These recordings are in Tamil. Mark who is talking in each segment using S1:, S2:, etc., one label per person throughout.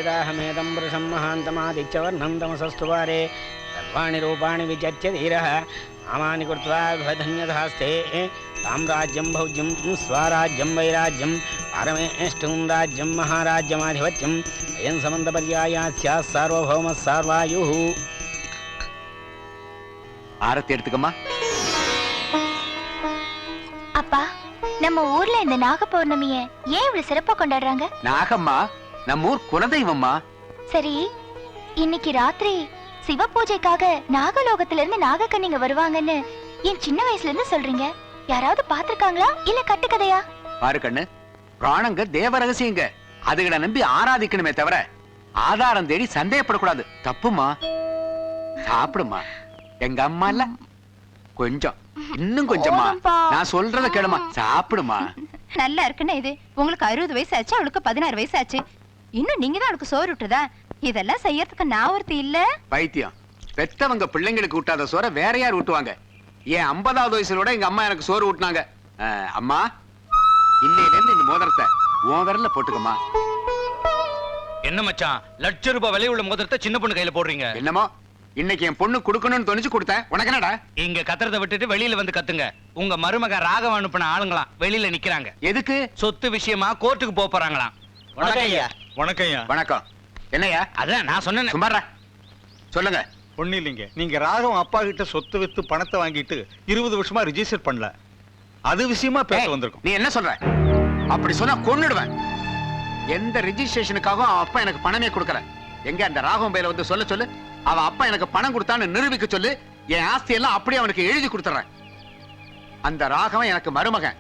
S1: वेदाहमेदं वृषं महान्तमादित्यवर्णं तमसस्तुवारे सर्वाणि रूपाणि विचर्च्य धीरः नामानि कृत्वा धन्यधास्ते साम्राज्यं भौज्यं स्वराज्यं वैराज्यं पारमेष्टं राज्यं महाराज्यमाधिपत्यं अयं समन्तपर्याया स्यात् सार्वभौमः सार्वायुः
S2: ஆரத்தி எடுத்துக்கம்மா.
S3: அப்பா, நம்ம ஊர்ல இந்த நாக பௌர்ணமிய ஏன் இவ்வளவு சிறப்பா கொண்டாடுறாங்க?
S2: நாகம்மா நம்ம ஊர் குலதெய்வம்மா.
S3: சரி, இன்னைக்கு ராத்திரி சிவ பூஜைக்காக நாகலோகத்துல இருந்து நாகக்கன்னிங்க வருவாங்கன்னு என் சின்ன வயசுல இருந்து சொல்றீங்க. யாராவது பாத்திருக்காங்களா இல்ல கட்டுக்கதையா?
S2: பாரு கண்ணு, பிராணங்க தேவ ரகசியங்க. அதுகளை நம்பி ஆராதிக்கணுமே தவிர ஆதாரம் தேடி சந்தேகப்படக்கூடாது. தப்புமா. சாப்பிடுமா. எங்க அம்மா இல்ல கொஞ்சம் இன்னும் கொஞ்சமா நான் சொல்றத கேளுமா. சாப்பிடுமா.
S4: நல்லா இருக்குன்னு இது. உங்களுக்கு 60 வயசு ஆச்சு, அவளுக்கு 16 வயசு ஆச்சு. இன்னும் நீங்க தான் அவளுக்கு சோறு விட்டுதா? இதெல்லாம் செய்யறதுக்கு நான் ஒருத்தி இல்ல.
S2: பைத்தியம். பெத்தவங்க பிள்ளைங்களுக்கு ஊட்டாத சோற வேற யார் ஊட்டுவாங்க? ஏன் 50வது வயசுல எங்க அம்மா எனக்கு சோறு ஊட்டினாங்க. அம்மா, இன்னையில இருந்து இந்த மோதிரத்தை உன் விரல்ல போட்டுக்கமா.
S5: என்ன மச்சான், லட்ச ரூபாய் விலை உள்ள மோதிரத்தை சின்ன பொண்ணு கையில போடுறீங்க?
S2: என்னமோ இன்னைக்கு என் பொண்ணு குடுக்கணும்னு தோணிச்சு கொடுத்தேன். உனக்கு என்னடா?
S5: இங்க கத்துறதை விட்டுட்டு வெளியில வந்து கத்துங்க. உங்க மருமக ராகவ அனுப்பின ஆளுங்களாம் வெளியில நிக்கிறாங்க.
S2: எதுக்கு?
S5: சொத்து விஷயமா கோர்ட்டுக்கு போறாங்களாம்.
S1: வணக்கம் ஐயா.
S6: வணக்கம் ஐயா.
S2: வணக்கம். என்னையா?
S5: அதான் நான் சொன்னேன்.
S2: சும்மாரா சொல்லுங்க.
S6: ஒண்ணு இல்லைங்க, நீங்க ராகவன் அப்பா கிட்ட சொத்து வித்து பணத்தை வாங்கிட்டு 20 வருஷமா ரிஜிஸ்டர் பண்ணல. அது விஷயமா பேச வந்திருக்கோம்.
S2: நீ என்ன சொல்ற? அப்படி சொன்னா கொன்னுடுவேன். எந்த ரிஜிஸ்ட்ரேஷனுக்காகவும் அவன் அப்பா எனக்கு பணமே கொடுக்கல. எங்க அந்த ராகவன் பையில வந்து சொல்ல சொல்லு. அவன் அப்பா எனக்கு பணம் கொடுத்தான்னு நிரூபிக்க சொல்லு. என் ஆஸ்தி எல்லாம் அப்படியே அவனுக்கு எழுதி கொடுத்துறேன். அந்த ராகவன் எனக்கு மருமகன்.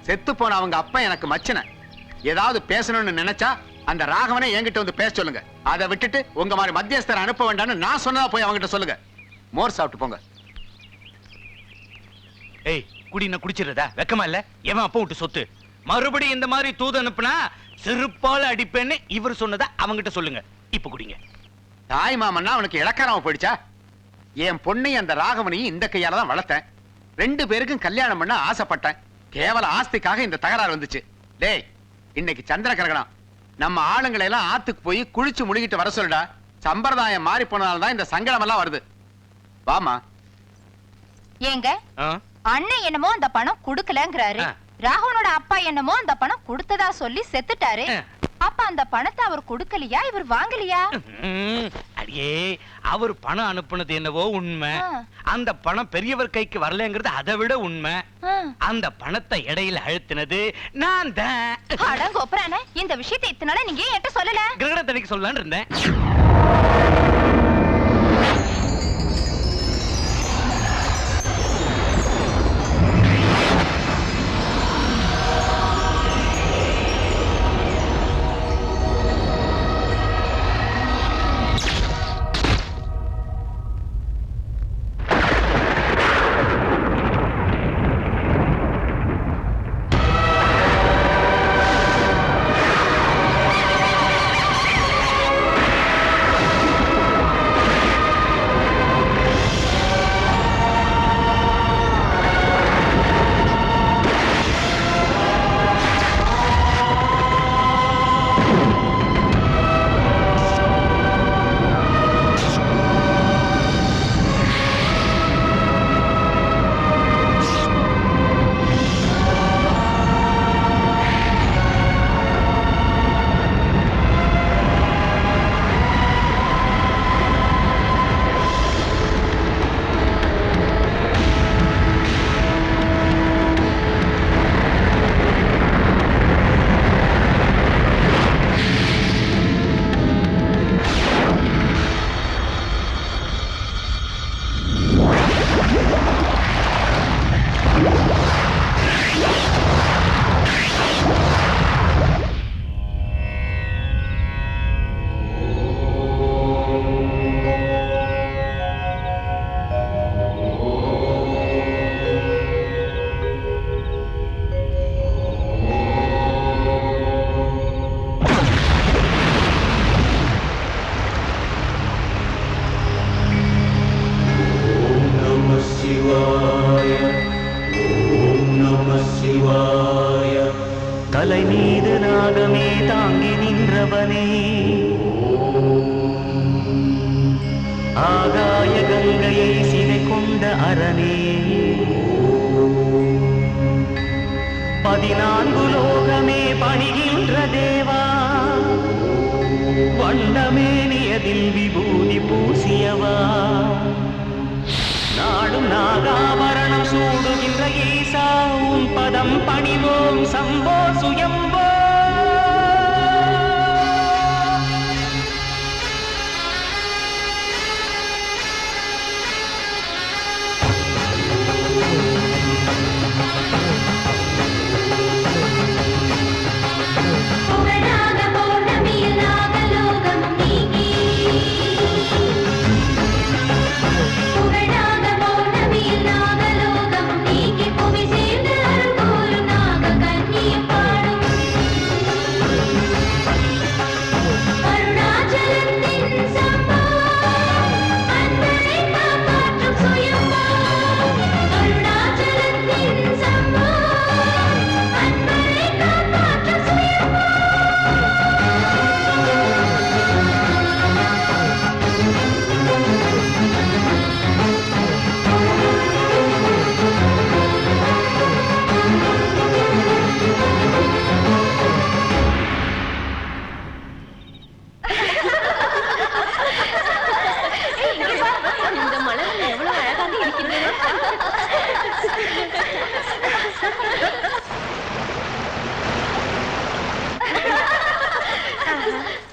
S2: செத்து போன அவங்க அப்பா எனக்கு மச்சன. ஏதாவது பேசணும்னு நினைச்சா அந்த ராகவனை என்கிட்ட வந்து பேச சொல்லுங்க. அதை விட்டுட்டு உங்க மாதிரி மத்தியஸ்தரை அனுப்ப வேண்டாம்னு நான் சொன்னதா போய் அவங்கிட்ட சொல்லுங்க. மோர் சாப்பிட்டு போங்க.
S5: ஏய், குடின குடிச்சிருதா? வெக்கமா இல்ல? எவன் அப்பா விட்டு சொத்து மறுபடியும் இந்த மாதிரி தூது அனுப்புனா செருப்பால அடிப்பேன்னு இவர் சொன்னதா அவங்கிட்ட சொல்லுங்க. இப்ப குடிங்க.
S2: தாய் மாமன்னா அவனுக்கு இலக்காரமா போயிடுச்சா? என் பொண்ணை அந்த ராகவனையும் இந்த கையால தான் வளர்த்தேன். 2 பேருக்கும் கல்யாணம் பண்ண ஆசைப்பட்டேன். கேவல ஆஸ்திக்காக இந்த தகராறு வந்துச்சு. டேய், இன்னைக்கு சந்திர கிரகணம். நம்ம ஆளுங்களை எல்லாம் ஆத்துக்கு போய் குளிச்சு முழுகிட்டு வர சொல்லுடா. சம்பிரதாயம் மாறி போனதால்தான் இந்த சங்கடம் எல்லாம் வருது. வாமா.
S4: ஏங்க, அண்ணன் என்னமோ அந்த பணம் குடுக்கலங்கிறாரு. ராகவனோட அப்பா என்னமோ அந்த பணம் கொடுத்ததா சொல்லி செத்துட்டாரு. அப்ப அந்த பணத்தை அவர் கொடுக்கலையா, இவர் வாங்கலையா?
S5: அடியே, அவர் பணம் அனுப்புனது என்னவோ உண்மை. அந்த பணம் பெரியவர் கைக்கு வரலங்கிறது அதை விட உண்மை. அந்த பணத்தை இடையில அழுத்தினது நான் தான்.
S4: அடங்கோப்பரானே, இந்த விஷயத்தை இத்தனை நாளா நீங்க ஏன் என்கிட்ட சொல்லல?
S5: கிரகணத்தனைக்கு சொல்லலான்னு இருந்தேன்.
S7: 14 லோகமே பணிகின்ற தேவா வண்டமேனியதில் விபூதி பூசியவா நாடும் நாகாபரணம் சூடுகின்ற ஈசா உன் பதம் பணிவோம் சம்போ சுயம்போ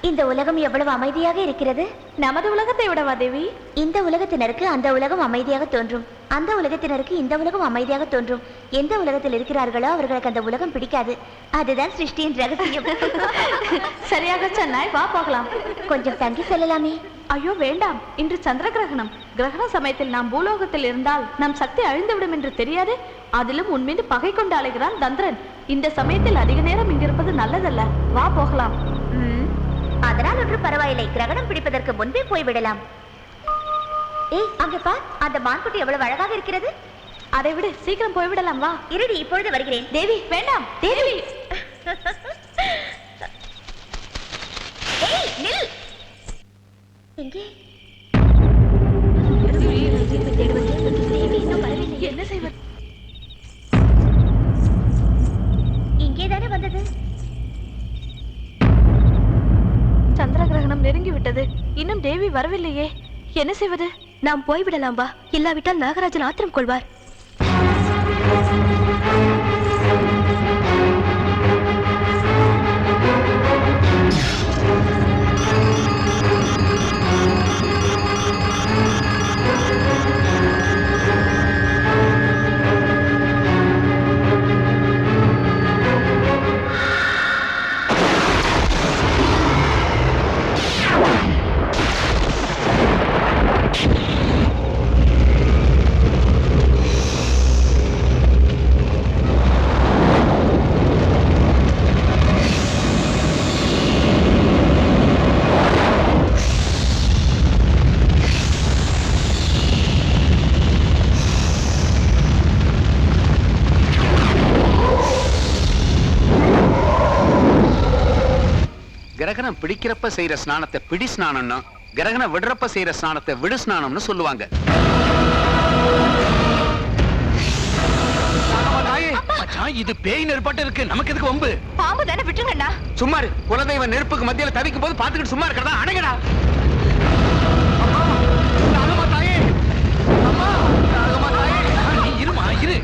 S3: இந்த உலகம் எவ்வளவு அமைதியாக இருக்கிறது. நமது உலகத்தை விடவா தேவி? இந்த உலகத்தினருக்கு அந்த உலகம் அமைதியாக தோன்றும், அந்த உலகத்தினருக்கு இந்த உலகம் அமைதியாக தோன்றும். எந்த உலகத்தில் இருக்கிறார்களோ அவர்களுக்கு அந்த உலகம் பிடிக்காது. அதுதான் சிருஷ்டியின் ரகசியம். சரியாக சொன்னாய், வா போகலாம். கொஞ்சம் தங்கி செல்லலாமே. ஐயோ வேண்டாம், இன்று சந்திர கிரகணம். கிரகண சமயத்தில் நாம் பூலோகத்தில் இருந்தால் நம் சக்தி அழிந்துவிடும் என்று தெரியாது. அதிலும் உன் மீது பகை கொண்டு அலைகிறான் தந்திரன். இந்த சமயத்தில் அதிக நேரம் இங்கிருப்பது நல்லதல்ல. வா போகலாம். அதனால் ஒன்று பரவாயில்லை, கிரகணம் பிடிப்பதற்கு முன்பே போய்விடலாம். ஏய் அங்கே பார், அந்த மான்குட்டி எவ்வளவு அழகாக இருக்கிறது. அதை விட சீக்கிரம் போய்விடலாம். வா இருடி, இப்பொழுது வருகிறேன். தேவி வேண்டாம். தேவி ஏய் நில். எங்கே என்ன செய்வது? இங்கேதானே வந்தது. சந்திர கிரகணம் நெருங்கி விட்டது, இன்னும் தேவி வரவில்லையே. என்ன செய்வது? நாம் போய்விடலாம் வா, இல்லாவிட்டால் நாகராஜன் ஆத்திரம் கொள்வார்.
S2: கிரகணம் பிடிக்கிறப்ப செய்யற ஸ்நானத்தை பிடி ஸ்நானம்னு, கிரகணம் விடுறப்ப செய்யற ஸ்நானத்தை விடு ஸ்நானம்னு சொல்லுவாங்க.
S5: இது பேய் நெருப்பாட்டு இருக்கு, நமக்கு எதுக்கு வம்பு?
S4: பாம்பு தானே, விட்டுங்கண்ணா.
S2: சும்மா குலதெய்வ நெருப்புக்கு மத்தியில தவிக்கும் போது பாத்துக்கிட்டு சும்மா இருக்கிறதா? அணைங்கடா.
S5: இருமா இரு.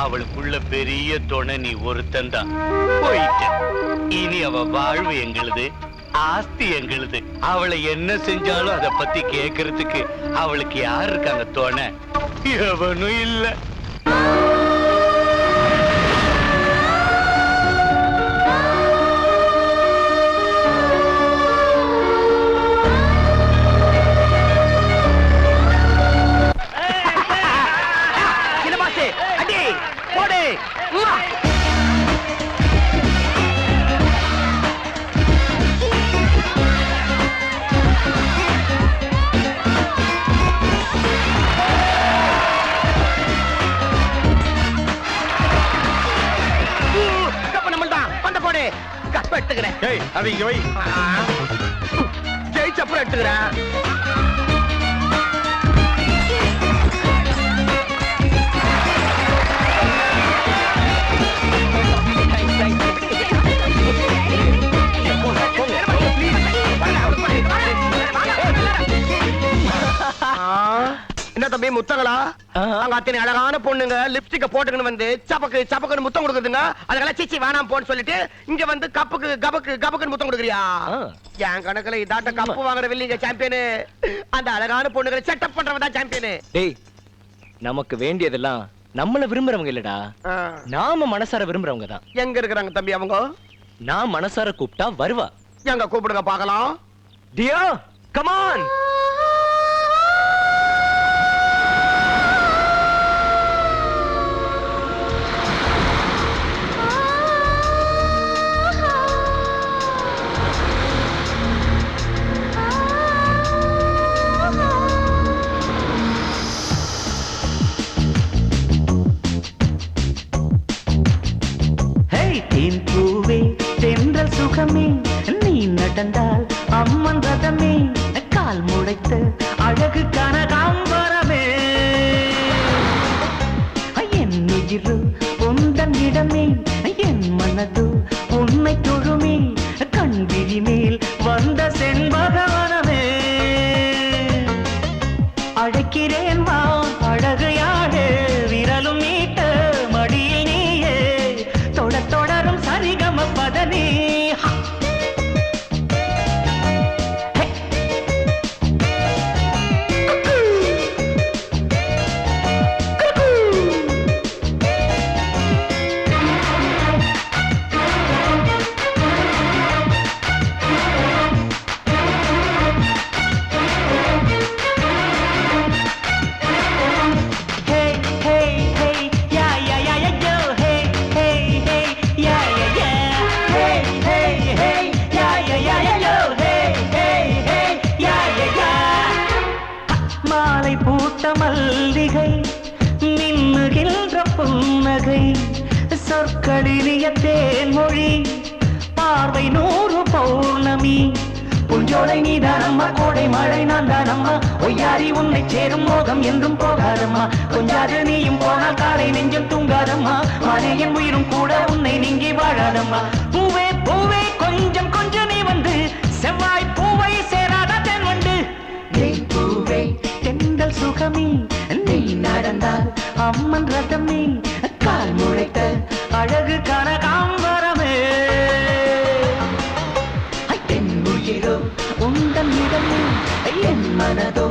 S5: அவளுக்குள்ள பெரிய துணை நீ ஒருத்தந்தான். போயிட்ட. இனி அவ வாழ்வு எங்களுது, ஆஸ்தி எங்களுது. அவளை என்ன செஞ்சாலும் அதை பத்தி கேக்குறதுக்கு அவளுக்கு யாரு இருக்காங்க? துணை எவனும் இல்ல.
S1: ஜெயிச்சப்புறம் எடுத்துக்கிறேன். என்ன தம்பி முத்தங்களா? அங்க அத்தனை அழகான பொண்ணுங்க லிப்ஸ்டிக்க போட்டுக்கணும் வந்து சபக்கு சபக்குன்னு முத்தம் கொடுக்குதுங்க. அதுக்கெல்லாம் சீச்சி வேணாம் போன்னு சொல்லிட்டு இங்க வந்து கப்புக்கு கபக்கு கபக்குன்னு முத்தம் கொடுக்குறியா? என் கணக்குல இதாட்ட கப்பு வாங்குற வெள்ளிங்க சாம்பியனு. அந்த அழகான பொண்ணுங்களை செட்டப் பண்றவன் தான் சாம்பியனு.
S8: டேய், நமக்கு வேண்டியதெல்லாம் நம்மள விரும்புறவங்க இல்லடா, நாம மனசார விரும்புறவங்க தான்.
S1: எங்க இருக்கிறாங்க தம்பி அவங்க?
S8: நான் மனசார கூப்பிட்டா வருவா.
S1: எங்க கூப்பிடுங்க பாக்கலாம்.
S8: Deo come on.
S7: தேன் பூவே தென்றல் சுகமே நீ நடந்தால் அம்மன் ரதமே கால் முளைத்த அழகு கனகாம்பரமே என் உயிரு உந்தன் இடமே என் மனது உன்னை தொழுமே கண் விழி மேல் வந்த செண்பகவனமே அழைக்கிறேன் வா அழகு யாழே விரலும் நீட்ட மடியில் நீயே தொடரும் சரிகம பதனே. மாலை பூத்த மல்லிகை மின்னுகின்ற புன்னகை சொற்களிலிய தேன்மொழி பார்வை 100 பௌர்ணமி புஞ்சோலை நீதானம்மா கோடை மழை நான் தானம்மா ஒய்யாரி உன்னை சேரும் மோகம் என்றும் போகாதம்மா கொஞ்சாது நீயும் போனால் காலை நெஞ்சம் தூங்காதம்மா மானே என் உயிரும் கூட உன்னை நீங்கி வாழாதம்மா பூவே பூவே கொஞ்சம் கொஞ்சம் நீ வந்து செவ்வாய் பூவை சேராத தென் வண்டு பூவே தென்றல் சுகமே நீ நடந்தால் அம்மன் ரதமே கால் முளைத்த அழகு கனகாம்பரமே என் உயிரோ உந்தன் இடமே என் மனதோ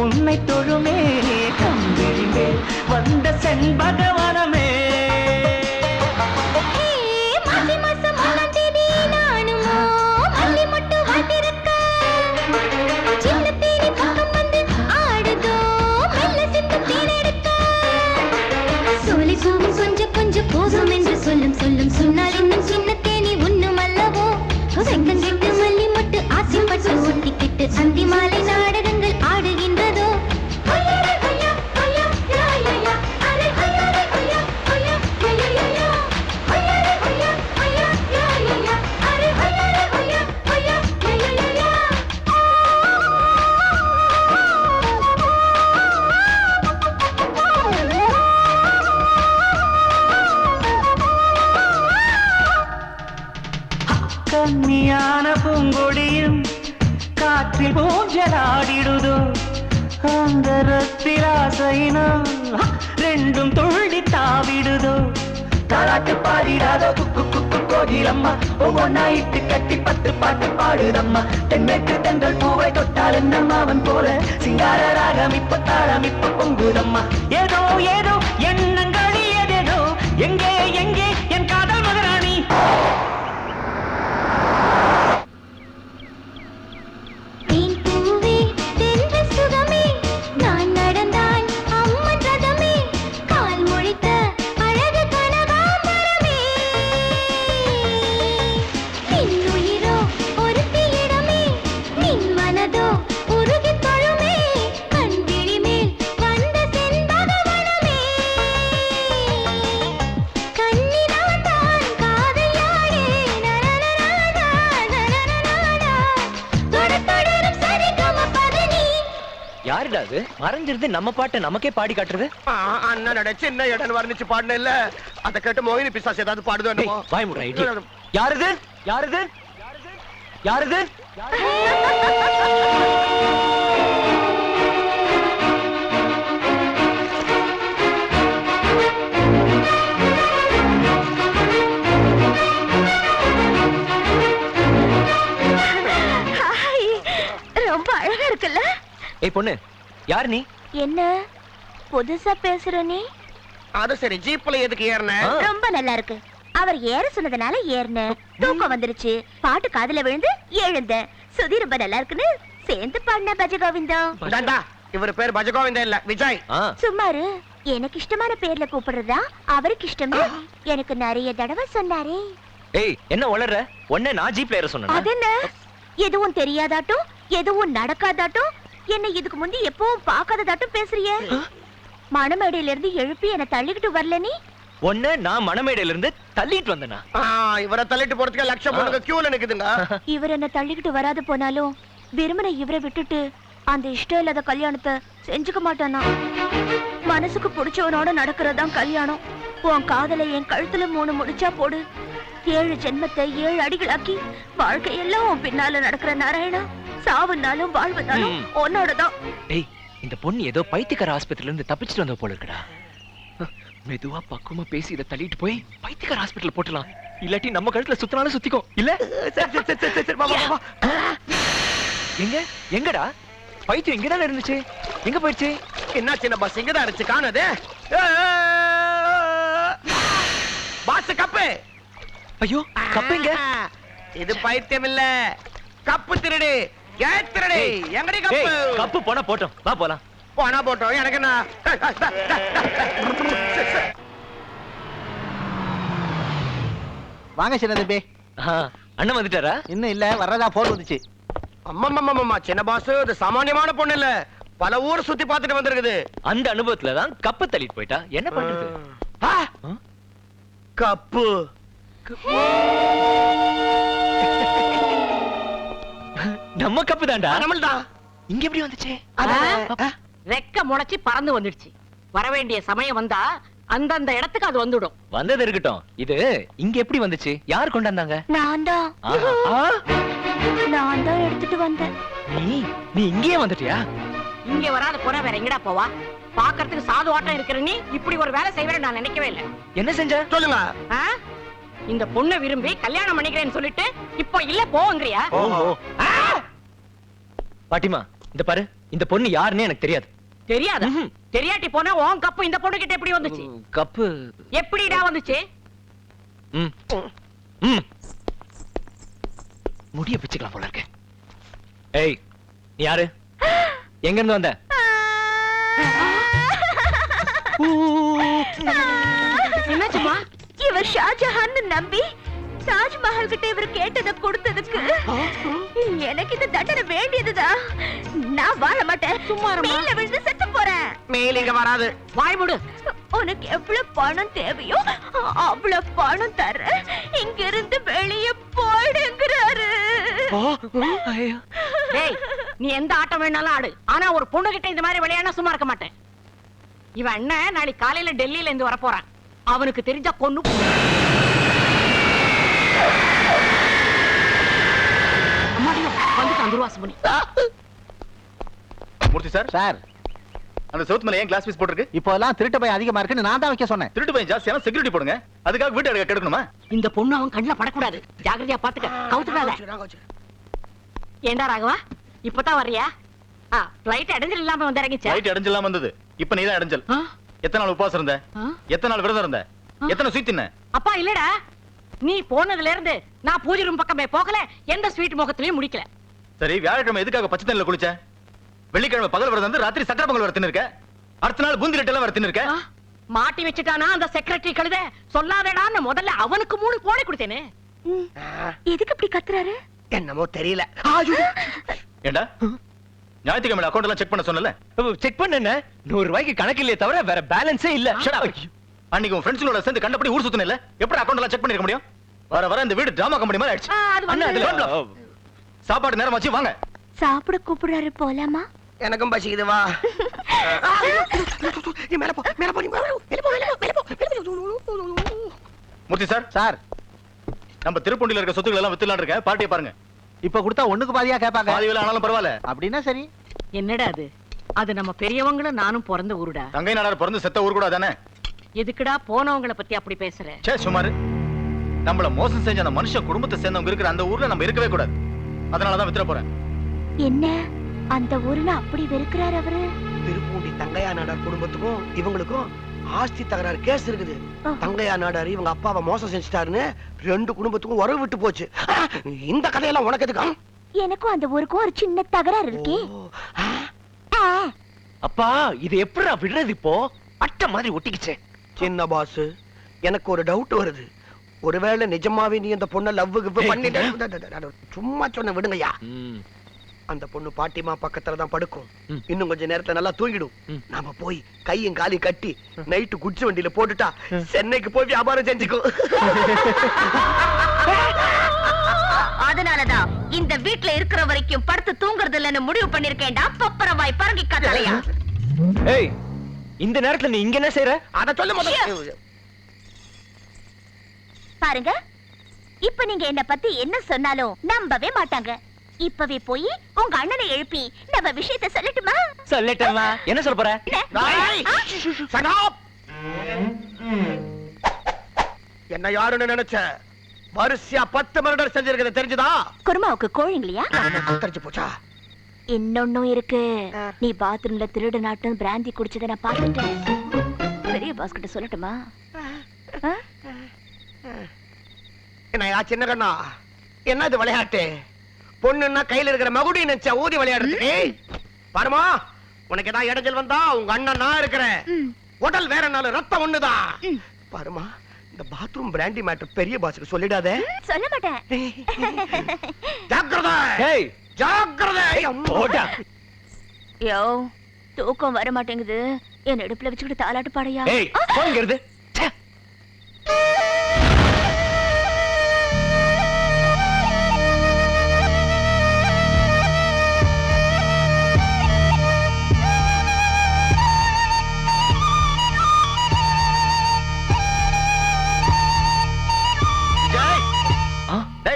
S7: உன்னை தொழுமே கண்விழி மேல் வந்த செண்பகவனமே.
S3: போதும் என்று சொல்லும் சொல்லும் சொன்னால் இன்னும் சின்ன தேனி ஒண்ணும் அல்லவோ செங்கங்கிட்டு மல்லி மட்டு ஆசைப்பட்டு ஒட்டிக்கிட்டு சந்தி மாலை நாடகங்கள் ஆடுகின்றதோ
S7: கன்னியான பூங்கொடியும் காற்றில் ஊஞ்சலாடிடுதோ அந்த ரத்திரா ஆசையினால் ரெண்டும் துள்ளி தாவிடுதோ தாலாட்டு பாடிடாதோ குக்கு குக்கு கோகிலம்மா ஒவ்வொன்னா இட்டு கட்டி 10 பாட்டு பாடுதம்மா தென்மேற்கு தென்றல் பூவை தொட்டால் என்னம்மா அவன் போல சிங்கார ராகம் இப்ப தாளம் இப்ப பொங்குதம்மா ஏதோ ஏதோ எண்ணங்கள் ஏதேதோ எங்கே எங்கே என் காதல் மகராணி
S8: யாருடா அது மறைஞ்சிருந்து நம்ம பாட்டை நமக்கே பாடி காட்டுறது?
S1: அண்ணனோட சின்ன இடம் வர்ணிச்சு பாடின இல்ல அத கேட்டு மோகினி பிசாசு ஏதாவது பாடுதோ என்னமோ.
S8: வாய் முடுறா இடி. யாருது யாருது யாருது?
S3: ரொம்ப அழகா இருக்குல்ல?
S8: ஏய் பொண்ணு, யார் நீ?
S3: என்ன புதுசா பேசுற நீ?
S1: அது சரி, ஜீப்ல எதுக்கு ஏறன?
S3: ரொம்ப நல்லா இருக்கு. அவர் ஏற சொன்னதுனால ஏறினேன். தூக்கம் வந்துருச்சு, பாட்டு காதுல விழுந்து எழுந்தேன். சுதி ரொம்ப நல்லா இருக்குன்னு சேர்ந்து பாடின பஜகோவிந்தம்.
S1: தாண்டா, இவர் பேர் பஜகோவிந்தம் இல்ல, விஜய்.
S3: சும்மாரு, எனக்கு இஷ்டமான பேர்ல கூப்பிடுறதா அவருக்கு இஷ்டமே. எனக்கு நிறைய தடவை சொன்னாரே.
S8: ஏய் என்ன வளர்ற? உன்னை நான் ஜீப்ல ஏற சொன்னேனா?
S3: அது என்ன? எதுவும் தெரியாதாட்டும், எதுவும் நடக்காதாட்டும், என்ன இதுக்கு முந்தி எப்பவும் பார்க்காததாட்டும் பேசுறியே. மணமேடையில இருந்து எழுப்பி என்ன தள்ளிக்கிட்டு வரல நீ?
S8: உன்னை நான் மணமேடையில இருந்து தள்ளிட்டு வந்தேனா?
S1: இவரை தள்ளிட்டு போறதுக்கு லட்சம் பொண்ணுங்க கியூல நிக்குதுங்க.
S3: இவர் என்ன தள்ளிக்கிட்டு வராது போனாலும் விரும்பின இவரை விட்டுட்டு அந்த இஷ்டம் இல்லாத கல்யாணத்தை செஞ்சுக்க மாட்டானா? மனசுக்கு பிடிச்சவனோட நடக்கிறதான் கல்யாணம். உன் காதலை என் கழுத்துல 3 முடிச்சா போடு. 7 ஜென்மத்தை 7 அடிகளாக்கி வாழ்க்கையெல்லாம் உன் பின்னால நடக்கிற நாராயணா. சாவுனாலும் வாழ்வதாலும் உன்னோடதான்.
S8: ஏய், இந்த பொண்ணு ஏதோ பைத்தியக்கார ஆஸ்பத்திரியில இருந்து தப்பிச்சிட்டு வந்த போல இருக்கடா. மெதுவா பக்குவமா பேசி இதை தள்ளிட்டு போய் பைத்தியக்கார ஹாஸ்பிட்டல் போட்டலாம். இல்லாட்டி நம்ம கழுத்துல சுத்தினாலும் சுத்திக்கும் இல்ல? எங்க எங்கடா பைத்தியம்? இங்கதானே இருந்துச்சு, எங்க போயிடுச்சு?
S1: என்ன சின்ன பஸ் இங்கதான் இருந்துச்சு, காணது. Pass cup.
S8: ஐயோ கப்புங்க.
S1: இது பைத்தியம் இல்ல, கப்பு திருடு. திருடு எங்கடி கப்பு?
S8: கப்பு போனா போட்டோம், வா போலாம்.
S1: போனா போட்டோம், எனக்கு என்ன?
S9: வாங்க சின்ன தம்பி.
S8: அண்ணன் வந்துட்டாரா?
S9: இன்னும் இல்ல, வர்றதா போன் வந்துச்சு.
S1: அம்மா சின்ன பாஸ் இது சாமானியமான பொண்ணு இல்ல, பல ஊர் சுத்தி பார்த்துட்டு வந்திருக்குது.
S8: அந்த அனுபவத்துல தான் கப்பு தள்ளிட்டு போயிட்டா. என்ன பண்றது?
S1: கப்பு
S8: நம்ம கப்பு தான்டா.
S1: நம்மள்தான்.
S8: இங்க எப்படி வந்துச்சு?
S10: ரெக்க முளைச்சு பறந்து வந்துடுச்சு. வர வேண்டிய சமயம் வந்தா அந்தந்த இடத்துக்கு அது வந்துடும்.
S8: வந்தது இருக்கட்டும், இது இங்க எப்படி வந்துச்சு? யார் கொண்டாந்தாங்க?
S3: நான் தான் எடுத்துட்டு வந்தேன்.
S8: நீ இங்கேயே வந்துட்டியா?
S10: இங்க வராத போனா வேற எங்கடா போவா? பாக்குறதுக்கு சாது ஆட்டம் இருக்கிற நீ இப்படி ஒரு வேலை செய்வேன்னு நான் நினைக்கவே இல்லை.
S8: என்ன செஞ்ச
S1: சொல்லுங்க.
S10: இந்த பொண்ணை விரும்பி கல்யாணம் பண்ணிக்கிறேன்னு சொல்லிட்டு இப்போ இல்ல போங்கறியா?
S8: பாட்டிமா, இந்த பாரு, இந்த பொண்ணு யாருன்னு எனக்கு தெரியாது.
S10: தெரியாதா? தெரியாட்டி போனா உன் கப்பு இந்த பொண்ணு கிட்ட எப்படி வந்துச்சு?
S8: கப்பு
S10: எப்படிடா வந்துச்சு?
S8: முடிய பிச்சுக்கலாம் போல இருக்கு. ஏய், நீ யாரு? எங்க இருந்து வந்த?
S10: என்னாச்சுமா?
S3: இவர் ஷாஜஹான் நம்பி தாஜ்மஹால் கிட்ட இவர் கேட்டதை கொடுத்ததுக்கு எனக்கு இந்த தண்டனை வேண்டியதுதான். நான் வாழ மாட்டேன். சும்மா மேல விழுந்து செத்து போறேன்.
S1: மேல இங்க வராது.
S10: வாய் மூடு.
S3: உனக்கு எவ்வளவு பணம் தேவையோ அவ்வளவு பணம் தர. இங்க இருந்து வெளியே போயிடுங்கிறாரு.
S10: டேய், நீ எந்த ஆட்டம் வேணாலும் ஆடு, ஆனா ஒரு பொண்ணு கிட்ட இந்த மாதிரி விளையாட சும்மா இருக்க மாட்டேன். இவன் அண்ணன் நாளைக்கு காலையில டெல்லியில இருந்து வர போறான். அவனுக்கு தெரிஞ்ச பொண்ணு
S2: மூர்த்தி சார்.
S9: சார், அந்த சவுத் மேல ஏன் கிளாஸ் பீஸ் போட்டுருக்கு?
S11: இப்போ எல்லாம் திருட்டு பயம் அதிகமா இருக்குன்னு நான் தான் வைக்க சொன்னேன்.
S9: திருட்டு பையன் ஜாஸ்தியான செக்யூரிட்டி போடுங்க. அதுக்காக வீட்டு அடக்க கெடுக்கணுமா?
S10: இந்த பொண்ணு அவன் கண்ணுல படக்கூடாது. ஜாக்கிரதையா பாத்துக்க. கவுத்துடாத. ஏண்டா ராகவா, இப்பதான் வர்றியா? ஃளைட் அடைஞ்சல் இல்லாம வந்து இறங்கிச்சா?
S9: ரைட் அடைஞ்சலாம் வந்தது. இப்ப நீ தான் அடைஞ்சல். எத்தனை நாள் உபவாசம் இருந்த? எத்தனை நாள் விரதம் இருந்த? எத்தனை ஸ்வீட் தின்ன?
S10: அப்பா இல்லடா, நீ போனதுல இருந்து நான் பூஜை ரூம் பக்கமே போகல, எந்த ஸ்வீட் முகத்திலயும் முடிக்கல.
S9: சரி, வியாழக்கிழமை எதுக்காக பச்சை தண்ணில குளிச்ச? வெள்ளிக்கிழமை பகல் விரதம் வந்து ராத்திரி சக்கரை பொங்கல் வரத்தின்னு இருக்க. அடுத்த நாள் பூந்தி லட்டு எல்லாம் வரத்தின்னு இருக்க.
S10: மாட்டி வச்சுட்டானா அந்த செக்ரட்டரி கழுத? சொல்லாதேடான்னு முதல்ல அவனுக்கு 3 கோடி கொடுத்தேனே.
S3: எதுக்கு இப்படி கத்துறாரு?
S1: என்னமோ தெரியல.
S9: ஏண்டா ஞாயிற்றுக்கிழமை அக்கௌண்ட் எல்லாம் செக் பண்ண சொன்னல?
S8: செக் பண்ண 100 ரூபாய்க்கு கணக்கு இல்லையே தவிர வேற பேலன்ஸே இல்ல.
S9: அன்னைக்கு உன் ஃப்ரெண்ட்ஸோட சேர்ந்து கண்டபடி ஊர் சுத்தின இல்ல? எப்படி அக்கௌண்ட் எல்லாம் செக் பண்ணிருக்க முடியும்? வர வர இந்த வீடு டிராமா கம்பெனி மாதிரி ஆயிடுச்சு.
S8: அண்ணா அதுல
S9: சாப்பாடு நேரம் ஆச்சு, வாங்க.
S3: சாப்பிட கூப்பிடுறாரு, போலாமா?
S1: எனக்கும் பசிக்குது, வா. மேல போ, மேல போ, மேல போ.
S9: மூர்த்தி சார்,
S11: சார்
S9: நம்ம திருப்பூண்டில இருக்க சொத்துக்கள் எல்லாம் வித்துலாம் இருக்க. பார்ட்டியை பாருங்க.
S11: இப்ப கொடுத்தா ஒண்ணுக்கு பாதியா கேட்பாங்க.
S9: பாதி வேலை ஆனாலும் பரவாயில்ல.
S11: அப்படின்னா சரி.
S10: என்னடா அது? அது நம்ம பெரியவங்களும் நானும் பிறந்த ஊருடா.
S9: தங்கை நாடார் பிறந்து செத்த ஊர் கூட தானே.
S10: எதுக்குடா போனவங்கள பத்தி அப்படி பேசுற?
S9: சே சுமாரு. நம்மள மோசம் செஞ்ச அந்த மனுஷ குடும்பத்தை சேர்ந்தவங்க இருக்கிற அந்த ஊர்ல நம்ம இருக்கவே கூடாது. அதனாலதான் வித்துற போறேன்.
S3: என்ன அந்த ஊர்ல அப்படி வெறுக்கிறாரு அவரு?
S1: திருப்பூண்டி தங்கையா நாடார் குடும்பத்துக்கும் இவங்களுக்கும் ஆஸ்தி தகராறு கேஸ் இருக்குது. தங்கையா நாடார் இவங்க அப்பாவை மோசம் செஞ்சுட்டாருன்னு 2 குடும்பத்துக்கும் உறவு விட்டு போச்சு. இந்த கதையெல்லாம் உனக்கு எதுக்கு?
S3: எனக்கும் அந்த ஊருக்கும் ஒரு சின்ன தகராறு இருக்கே.
S8: அப்பா இது எப்படிடா விடுறது? இப்போ அட்டை மாதிரி ஒட்டிக்கிச்சே.
S1: சின்ன பாஸ், எனக்கு ஒரு டவுட் வருது. ஒருவேளை நிஜமாவே நீ அந்த பொண்ணை லவ் பண்ணிட்ட? சும்மா சொன்ன விடுங்கய்யா. அந்த பொண்ணு பாட்டிமா பக்கத்துல தான் படுக்கும். இன்னும் கொஞ்ச நேரத்துல நல்லா தூங்கிடும். நாம போய் கையும் காலி கட்டி நைட்டு குச்சி வண்டியில போட்டுட்டா சென்னைக்கு போய் வியாபாரம் செஞ்சுக்கும்.
S3: அதனாலதான் இந்த வீட்ல இருக்கிற வரைக்கும் படுத்து தூங்குறது இல்லன்னு முடிவு பண்ணிருக்கேன்டா. பப்பரவாய் பரங்கி கட்டளையா.
S8: ஏய், இந்த நேரத்துல நீ இங்க என்ன செய்யற?
S1: அத சொல்ல முதல்ல.
S3: பாருங்க, இப்ப நீங்க என்ன பத்தி என்ன சொன்னாலும் நம்பவே மாட்டாங்க. இப்பவே போய் உங்க அண்ணனை எழுப்பி நம்ம விஷயத்தை சொல்லட்டுமா?
S8: சொல்லட்டேமா. என்ன சொல்ல போற?
S1: என்ன யாருன்னு நினைச்ச? வரிசையா 10 மர்டர் செஞ்சிருக்கிறது தெரிஞ்சுதா?
S3: குருமாவுக்கு கோழிங்களையா?
S1: தெரிஞ்சு போச்சா?
S3: இன்னொன்னும் இருக்கு. நீ பாத்ரூம்ல திருடு நாட்டம் பிராந்தி குடிச்சத நான் பாத்துட்டேன். பெரிய பாஸ் கிட்ட சொல்லட்டுமா?
S1: என்னையா சின்ன கண்ணா, என்ன இது விளையாட்டு? பொண்ணுன்னா கையில இருக்கிற மகுடி நினைச்சா ஊதி விளையாடுறதுக்கு? பாருமா, உனக்கு ஏதாவது இடைஞ்சல் வந்தா உங்க அண்ணன் நான் இருக்கிறேன். உடல் வேற நாள் ரத்தம் ஒண்ணுதான். பாருமா, இந்த பாத்ரூம் பிராண்டி மேட்டர் பெரிய பாஸ்க்கு சொல்லிடாதே.
S3: சொல்ல மாட்டேன்.
S1: ஜாக்கிரதை,
S8: ஏய்
S1: ஜாக்கிரதை.
S8: ஓடா.
S3: யோ, தூக்கம் வர மாட்டேங்குது. என் இடுப்புல வச்சுக்கிட்டு தாலாட்டு பாடையா?
S8: ஏய், போங்கிறது.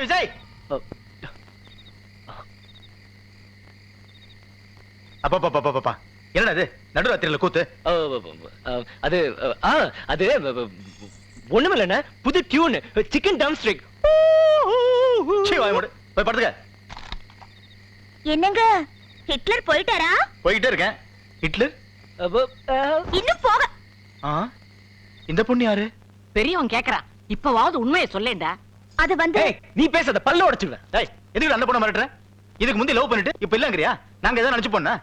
S9: விஜய், அப்பா என்னடா இது நடுராத்திரியில கூத்து?
S8: அது அது ஒண்ணுமில்ல, புது டியூன், சிக்கன் டம் ஸ்ட்ரிக்.
S9: போய் படுத்துக்க.
S3: என்னங்க, ஹிட்லர் போயிட்டாரா?
S9: போயிட்டே இருக்கேன். ஹிட்லர்
S3: இன்னும் போக.
S9: இந்த பொண்ணு யாரு?
S10: பெரியவன் கேக்குறான். இப்பவாவது உண்மையை சொல்லேண்டா.
S3: அது வந்து
S8: நீ பேசாத, பல்ல உடைச்சுடுவேன்.
S9: எதுக்கு அந்த பொண்ணை மிரட்டுற? இதுக்கு முந்தி லவ் பண்ணிட்டு இப்ப இல்லங்கறியா? நாங்க ஏதோ நினைச்சு போனா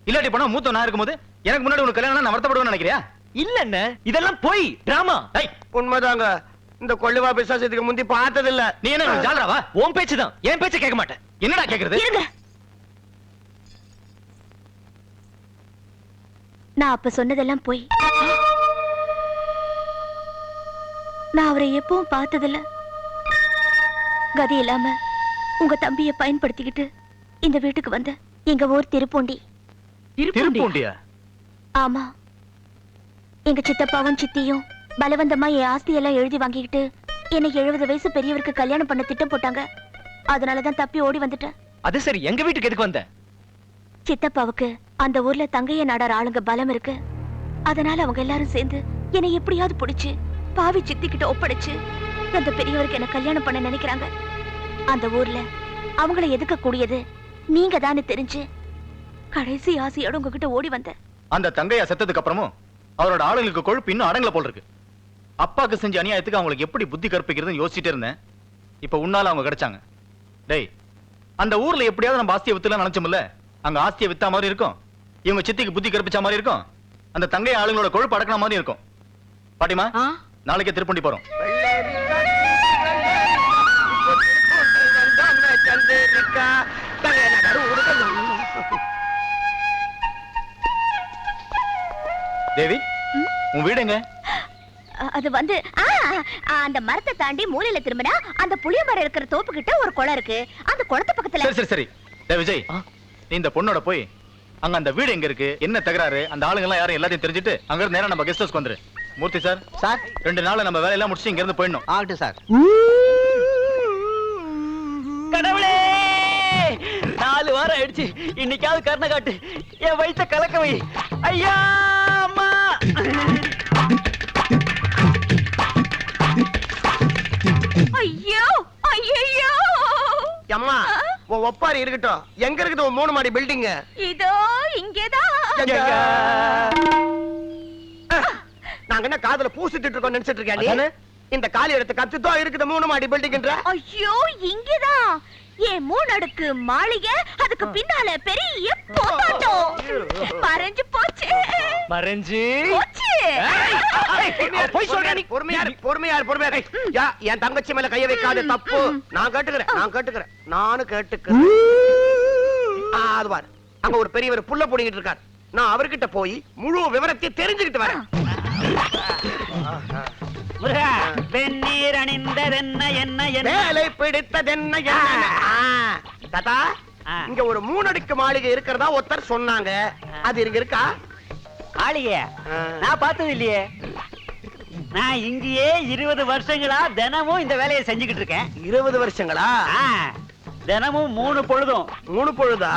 S9: இல்லாட்டி போனா மூத்த நான் இருக்கும்போது எனக்கு முன்னாடி உனக்கு கல்யாணம் நான் வருத்தப்படுவேன்னு நினைக்கிறியா?
S8: இல்ல அண்ணே, இதெல்லாம் போய் டிராமா.
S1: உண்மைதாங்க. இந்த கொள்ளுவா பிசாசு இதுக்கு முந்தி பார்த்தது இல்ல.
S9: நீ என்ன ஜாலராவா?
S8: உன் பேச்சு தான், என் பேச்ச கேட்க மாட்டேன்.
S9: என்னடா கேக்குறது?
S3: நான் அப்ப சொன்னதெல்லாம் போய். நான் அவரை எப்பவும் பார்த்ததில்ல. கதி இல்லாம உங்க தம்பிய பயன்படுத்திக்கிட்டு இந்த வீட்டுக்கு வந்த எங்க ஊர் திருப்பூண்டி.
S9: திருப்பூண்டியா?
S3: ஆமா, எங்க சித்தப்பாவும் சித்தியும் பலவந்தமா என் ஆஸ்தி எல்லாம் எழுதி வாங்கிக்கிட்டு என்னை 70 வயசு பெரியவருக்கு கல்யாணம் பண்ண திட்டம் போட்டாங்க. அதனாலதான் தப்பி ஓடி வந்துட்டேன்.
S8: அது சரி, எங்க வீட்டுக்கு எதுக்கு வந்த?
S3: சித்தப்பாவுக்கு அந்த ஊர்ல தங்கைய நாடார் ஆளுங்க பலம் இருக்கு. அதனால அவங்க எல்லாரும் சேர்ந்து என்னை எப்படியாவது பிடிச்சு பாவி சித்திக்கிட்ட ஒப்படைச்சு அந்த பெரியவருக்கு என்ன கல்யாணம் பண்ண நினைக்கிறாங்க. அந்த ஊர்ல அவங்கள எதுக்க கூடியது நீங்க தானே தெரிஞ்சு கடைசி ஆசையோட உங்ககிட்ட ஓடி வந்த.
S9: அந்த தங்கையா செத்ததுக்கு அப்புறமும் அவரோட ஆளுங்களுக்கு கொழுப்பு இன்னும் அடங்கல போல் இருக்கு. அப்பாக்கு செஞ்ச அநியாயத்துக்கு அவங்களுக்கு எப்படி புத்தி கற்பிக்கிறதுன்னு யோசிச்சுட்டே இருந்தேன். இப்ப உன்னால அவங்க கிடைச்சாங்க. டேய், அந்த ஊர்ல எப்படியாவது நம்ம ஆஸ்தியை வித்துலாம் நினைச்சோம்ல, அங்க ஆஸ்தியை வித்தா மாதிரி இருக்கும், இவங்க சித்திக்கு புத்தி கற்பிச்ச மாதிரி இருக்கும், அந்த தங்கை ஆளுங்களோட கொழுப்பு அடக்கின மாதிரி இருக்கும். பாட்டிமா, நாளைக்கே திருப்பண்டி போறோம். தேவி, உன் வீடு எங்க?
S3: அது வந்து அந்த மரத்தை தாண்டி மூலையில திரும்பினா அந்த புளிய மரம் இருக்கிற தோப்பு கிட்ட ஒரு குளம் இருக்கு. அந்த குளத்து பக்கத்துல.
S9: சரி சரி சரி. டேய் விஜய், நீ இந்த பொண்ணோட போய் அங்க அந்த வீடு எங்க இருக்கு, என்ன தகராறு, அந்த ஆளுங்க எல்லாம் யாரும் எல்லாத்தையும் தெரிஞ்சுட்டு அங்க இருந்து நேரா நம்ம கெஸ்ட் ஹவுஸ்க்கு வந்துரு. மூர்த்தி சார்,
S11: சார்
S9: 2 நாள்ல நம்ம வேலையெல்லாம் முடிச்சு இங்க இருந்து போயிடணும்.
S11: ஆகட்டும் சார்.
S8: கடவுளே, 4 வாரம் ஆயிடுச்சு. இன்னைக்காவது கருணை காட்டு, என் வயிற்ற கலக்க வை. ஐயா அம்மா.
S3: ஐயோ ஐயோ
S1: அம்மா, உன் ஒப்பாரி இருக்கட்டும். எங்க இருக்குது உன் 3 மாடி பில்டிங்?
S3: இதோ இங்கேதான்.
S1: நாங்க என்ன காதுல பூசிட்டு இருக்கோம் நினைச்சிட்டு இருக்கேன். இந்த காலி இடத்தை கத்துதோ இருக்குது 3 மாடி பில்டிங்ன்ற.
S3: ஐயோ, இங்கேதான் என் 3 அடுக்கு மாளிகை. அதுக்கு பின்னால பெரிய போராட்டம் மறைஞ்சு போச்சு.
S8: மறைஞ்சு
S3: போச்சு.
S1: போய் சொல்ற நீ. பொறுமையார். என் தங்கச்சி மேல கைய வைக்காத, தப்பு. நான் கேட்டுக்கிறேன். நானும் கேட்டுக்கிறேன். அது பாரு, அங்க ஒரு பெரியவர் புள்ள புடிங்கிட்டு இருக்காரு. நான் அவர்கிட்ட போய் முழு விவரத்தை தெரிஞ்சுக்கிட்டு வரேன்.
S7: வெந்நீர் அணிந்ததென்ன என்ன
S1: வேலை பிடித்ததென்ன தாத்தா, இங்க ஒரு 3 அடுக்கு மாளிகை இருக்கிறதா ஒருத்தர் சொன்னாங்க. அது இங்க இருக்கா?
S7: மாளிகை நான் பார்த்தது இல்லையே. நான் இங்கேயே 20 வருஷங்களா தினமும் இந்த வேலையை செஞ்சுக்கிட்டு இருக்கேன்.
S1: 20 வருஷங்களா?
S7: தினமும் 3 பொழுதும்.
S1: 3 பொழுதா?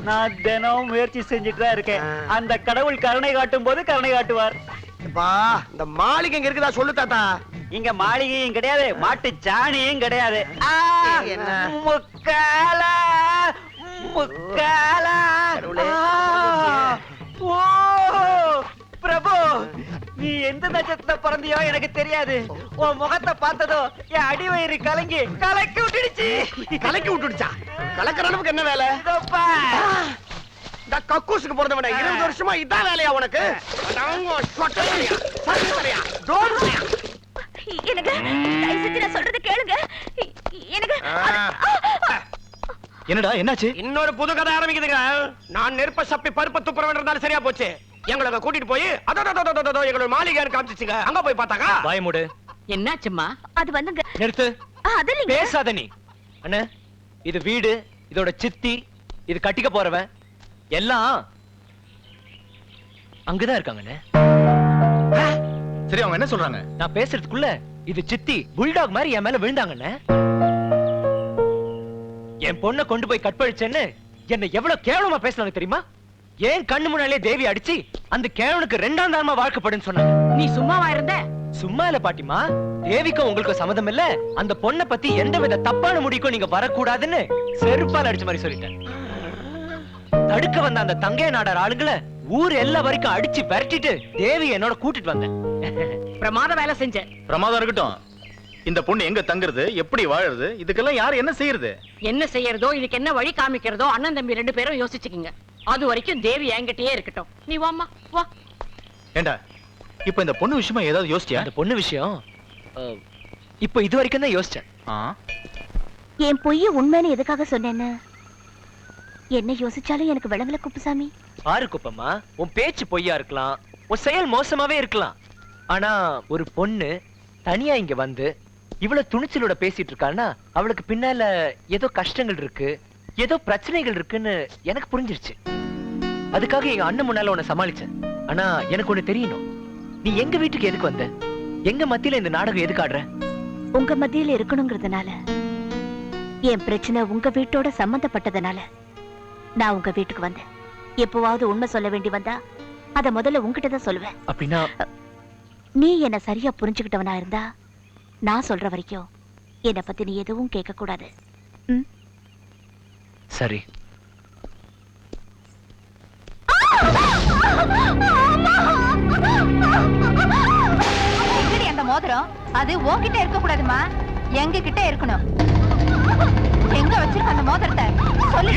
S7: நான் தினமும் முயற்சி செஞ்சுட்டு தான் இருக்கேன். அந்த கடவுள் கருணை காட்டும் போது கருணை காட்டுவார்.
S1: இந்த மாளிகை இங்க இருக்குதா சொல்லு தாத்தா.
S7: இங்க மாளிகையும் கிடையாது, மாட்டு சாணியும் கிடையாது.
S1: என்ன
S7: முக்காலா முக்காலா. ஓ பிரபு, நீ எந்த நட்சத்திரத்துல பிறந்தியோ எனக்கு தெரியாது. உன் முகத்தை பார்த்ததோ என் அடிவயிறு கலங்கி கலக்கி விட்டுடுச்சா?
S1: கலக்கிற அளவுக்கு என்ன வேலை? கக்கூசுக்கு போறத 20 வருஷமா இதான் வேலையா உனக்கு?
S3: சொல்றது கேளுங்க.
S9: என்னடா என்னாச்சு?
S1: இன்னொரு புது கதை ஆரம்பிக்குதுங்க. நான் நெருப்ப சப்பி பருப்ப துப்புற வேண்டியதால சரியா போச்சு. எங்களை கூட்டிட்டு போய் அதோ எங்களோட மாளிகை காமிச்சிச்சுங்க. அங்க போய் பார்த்தாக்கா.
S8: வாய் மூடு.
S10: என்னாச்சும்மா?
S3: அது வந்துங்க.
S8: நிறுத்து.
S3: அது இல்லைங்க.
S8: பேசாத நீ. அண்ணே, இது வீடு, இதோட சித்தி, இது கட்டிக்க போறவன் எல்லாம் அங்கதான் இருக்காங்கண்ணே.
S9: சரி, அவங்க என்ன சொல்றாங்க?
S8: நான் பேசுறதுக்குள்ள இது சித்தி புல்டாக் மாதிரி என் மேல விழுந்தாங்கண்ணே. என் பொண்ணை கொண்டு போய் கற்பழிச்சேன்னு என்ன எவ்வளவு கேவலமா பேசினாங்க தெரியுமா? ஏன் கண்ணு முன்னாலே தேவி அடிச்சு அந்த கேவனுக்கு 2ஆம் தாரமா வாழ்க்கப்படுன்னு சொன்னாங்க.
S10: நீ சும்மாவா இருந்த?
S8: சும்மா இல்ல பாட்டிமா, தேவிக்கும் உங்களுக்கு சம்மதம் இல்ல. அந்த பொண்ணை பத்தி எந்த வித தப்பான முடிக்கும் நீங்க வரக்கூடாதுன்னு செருப்பால் அடிச்ச மாதிரி சொல்லிட்டேன். தடுக்க வந்த அந்த தங்கைய நாடார் ஆளுங்களை ஊர் எல்லா வரைக்கும் அடிச்சு விரட்டிட்டு தேவி என்னோட கூட்டிட்டு வந்தேன்.
S10: பிரமாத வேலை செஞ்ச.
S9: பிரமாதம் இருக்கட்டும். இந்த பொண்ணு எங்க தங்குறது, எப்படி வாழுறது, இதுக்கெல்லாம் யார் என்ன செய்யறது?
S10: என்ன செய்யறதோ, இதுக்கு என்ன வழி காமிக்கிறதோ அண்ணன் தம்பி 2 பேரும் யோசிச்சுக்கீங்க. அது வரைக்கும் தேவி என்கிட்டயே இருக்கட்டும். நீ வாமா வா.
S9: ஏண்டா, இப்ப இந்த பொண்ணு விஷயமா ஏதாவது யோசிச்சியா?
S8: அந்த பொண்ணு விஷயம் இப்ப இது வரைக்கும் தான் யோசிச்சேன்.
S3: என் பொய்ய உண்மைன்னு எதுக்காக சொன்னேன்னு என்ன யோசிச்சாலும் எனக்கு விளங்கல குப்புசாமி.
S8: ஆறு குப்பம்மா, உன் பேச்சு பொய்யா இருக்கலாம், உன் செயல் மோசமாவே இருக்கலாம். ஆனா ஒரு பொண்ணு தனியா இங்க வந்து இவ்வளவு துணிச்சலோட பேசிட்டு இருக்கான்னா அவளுக்கு பின்னால ஏதோ கஷ்டங்கள் இருக்கு, ஏதோ பிரச்சனைகள் இருக்குன்னு எனக்கு புரிஞ்சிருச்சு. அதுக்காக எங்க அண்ணன் முன்னால உன்னை சமாளிச்சேன். ஆனா எனக்கு ஒண்ணு தெரியணும், நீ எங்க வீட்டுக்கு எதுக்கு வந்த? எங்க மத்தியில இந்த நாடகம் எதுக்கு ஆடுற?
S3: உங்க மத்தியில இருக்கணுங்கிறதுனால, என் பிரச்சனை உங்க வீட்டோட சம்பந்தப்பட்டதுனால நான் உங்க வீட்டுக்கு வந்தேன். எப்பவாவது உண்மை சொல்ல வேண்டி வந்தா அத முதல்ல உன்கிட்ட தான் சொல்லுவேன்.
S8: அப்படின்னா
S3: நீ என்ன சரியா புரிஞ்சுக்கிட்டவனா இருந்தா நான் சொல்ற வரைக்கும் என்னை பத்தி நீ எதுவும் கேட்க கூடாது.
S8: சரி.
S4: எங்கடி அந்த மோதிரம்? அது உன்கிட்ட இருக்க கூடாதுமா, எங்க கிட்ட இருக்கணும். எங்க வச்சிருக்க அந்த மோதிரத்தை சொல்லு.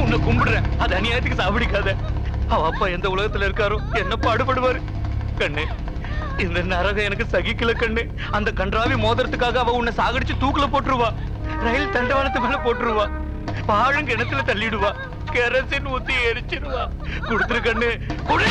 S5: உன்னை கும்பிடுறேன், அது அநியாயத்துக்கு சாப்பிடிக்காத. அவ அப்பா எந்த உலகத்துல இருக்காரோ என்ன பாடுபடுவாரு கண்ணு. இந்த நரகம் எனக்கு சகிக்கல கண்ணு. அந்த கன்றாவி மோதிரத்துக்காக அவ உன்னை சாகடிச்சு தூக்குல போட்டுருவா, ரயில் தண்டவாளத்து மேல போட்டுருவா, பாழும் கிணத்துல தள்ளிடுவா, கெரசின் ஊத்தி எரிச்சிருவா. கொடுத்துரு கண்ணு, கொடு.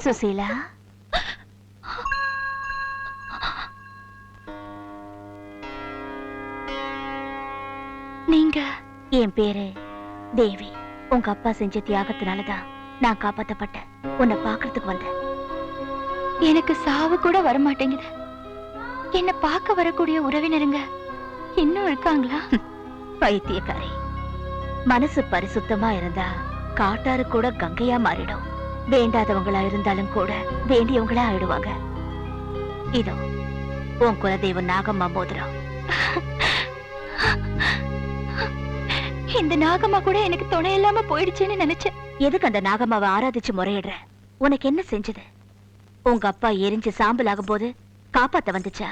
S3: சுசீலா, நீங்க? என் பேரு தேவி. உங்க அப்பா செஞ்ச தியாகத்தினாலதான் நான் காப்பாத்தப்பட்டேன். உன்னை பாக்குறதுக்கு வந்தேன்.
S4: எனக்கு சாவு கூட வர மாட்டேங்குது. என்ன பார்க்க வரக்கூடிய உறவினருங்க இன்னும் இருக்காங்களா?
S3: பைத்தியக்காரி. மனசு பரிசுத்தமா இருந்தா காட்டாறு கூட கங்கையா மாறிடும். வேண்டாதவங்களா இருந்தாலும் கூட வேண்டியவங்களா ஆயிடுவாங்க. இதோ உன் குலதெய்வம் நாகம்மா மோதிரம்.
S4: இந்த நாகம்மா கூட எனக்கு துணை இல்லாம போயிடுச்சுன்னு நினைச்சேன்.
S3: எதுக்கு அந்த நாகம்மாவை ஆராதிச்சு முறையிடுற? உனக்கு என்ன செஞ்சது? உங்க அப்பா எரிஞ்சு சாம்பல் ஆகும் போது காப்பாத்த வந்துச்சா?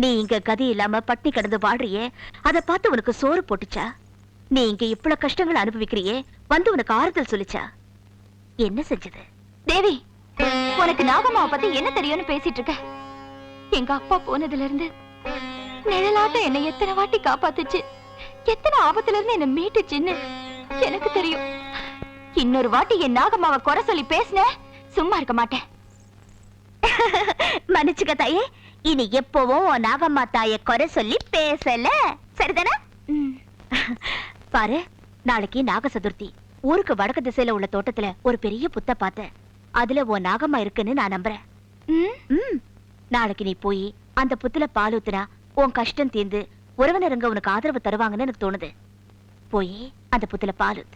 S3: நீ இங்க கதி இல்லாம பட்டினி கிடந்து வாடுறியே, அதை பார்த்து உனக்கு சோறு போட்டுச்சா? நீ இங்க இவ்வளவு கஷ்டங்களை அனுபவிக்கிறியே, வந்து உனக்கு ஆறுதல் சொல்லிச்சா? என்ன செஞ்சது?
S4: தேவி, உனக்கு நாகம்மாவை பத்தி என்ன தெரியும்னு பேசிட்டு இருக்க? எங்க அப்பா போனதுல இருந்து நிழலாட்ட என்னை எத்தனை வாட்டி காப்பாத்துச்சு, எத்தனை ஆபத்துல இருந்து என்ன மீட்டுச்சுன்னு எனக்கு தெரியும். இன்னொரு வாட்டி என் நாகம்மாவை குறை சொல்லி பேசின சும்மா இருக்க மாட்டேன்.
S3: மன்னிச்சுக்க தாயே, இனி எப்பவும் உன் நாகம்மா தாய குறை சொல்லி பேசல, சரிதானே? பாரு, நாளைக்கு நாக சதுர்த்தி. ஊருக்கு வடக்கு திசையில உள்ள தோட்டத்துல ஒரு பெரிய புத்த பார்த்தேன். அதுல உன் நாகம்மா இருக்குன்னு நான் நம்புறேன். நாளைக்கு நீ போய் அந்த புத்துல பால் ஊத்துனா உன் கஷ்டம் தீர்ந்து உறவினருங்க உனக்கு ஆதரவு தருவாங்கன்னு எனக்கு தோணுது. போய் அந்த புத்துல பால் ஊத்து.